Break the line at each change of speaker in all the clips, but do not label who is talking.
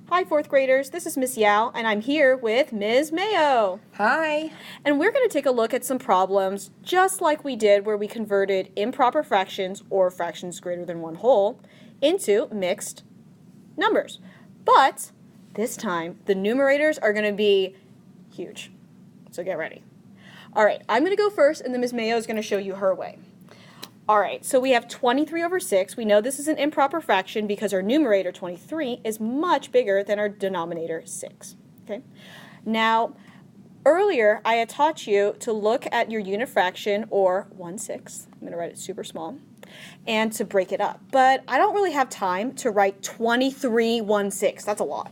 Hi, fourth graders. This is Miss Yao, and I'm here with Ms. Mayo.
Hi.
And we're going to take a look at some problems just like we did where we converted improper fractions, or fractions greater than one whole, into mixed numbers. But this time, the numerators are going to be huge. So get ready. All right, I'm going to go first, and then Ms. Mayo is going to show you her way. All right, so we have 23 over 6. We know this is an improper fraction because our numerator, 23, is much bigger than our denominator, 6. Okay. Now, earlier, I had taught you to look at your unit fraction, or 1/6. I'm going to write it super small, and to break it up. But I don't really have time to write 23 1/6. That's a lot.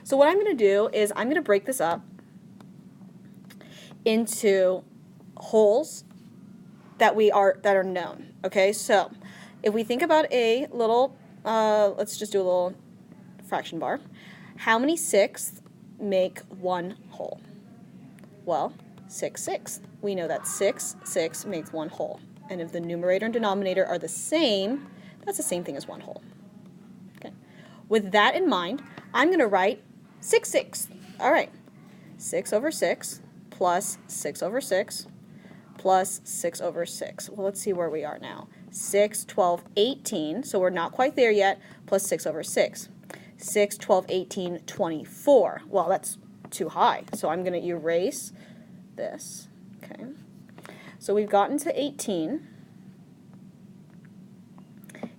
So what I'm going to do is I'm going to break this up into wholes that are known. Okay, so if we think about a little, let's just do a little fraction bar. How many sixths make one whole? Well, 6/6. We know that 6 makes one whole. And if the numerator and denominator are the same, that's the same thing as one whole. Okay. With that in mind, I'm going to write 6/6. All right. 6 over 6 plus 6 over 6 plus 6 over 6. Well, let's see where we are now. 6, 12, 18, so we're not quite there yet, plus 6 over 6. 6, 12, 18, 24. Well, that's too high, so I'm going to erase this. Okay. So we've gotten to 18.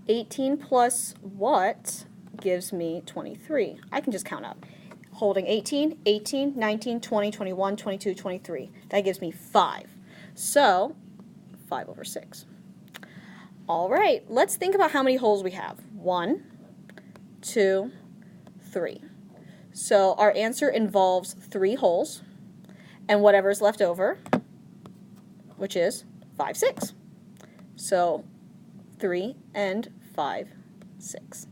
18 plus what gives me 23? I can just count up. Holding 18, 18, 19, 20, 21, 22, 23. That gives me 5. So, 5 over 6. All right, let's think about how many holes we have. 1, 2, 3. So our answer involves 3 holes, and whatever's left over, which is 5, 6. So 3 and 5, 6.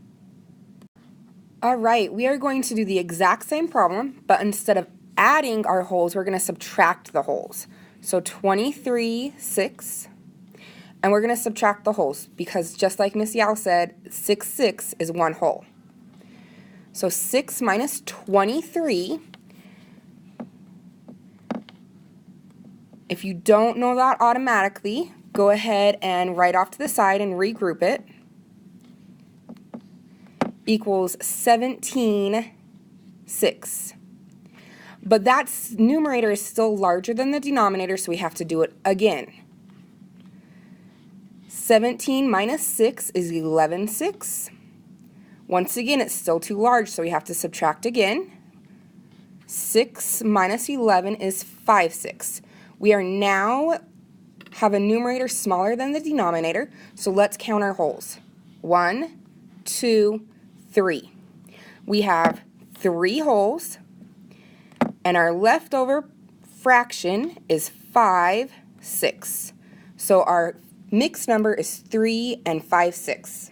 All right, we are going to do the exact same problem, but instead of adding our holes, we're going to subtract the holes. So 23, 6, and we're going to subtract the holes because just like Miss Yao said, 6, 6 is one whole. So 6 minus 23, if you don't know that automatically, go ahead and write off to the side and regroup it, equals 17, 6. But that numerator is still larger than the denominator, so we have to do it again. 17 minus 6 is 11, 6. Once again, it's still too large, so we have to subtract again. 6 minus 11 is 5, 6. We are now have a numerator smaller than the denominator, so let's count our holes. 1, 2, 3. We have 3 holes. And our leftover fraction is 5, 6. So our mixed number is 3 and 5, 6.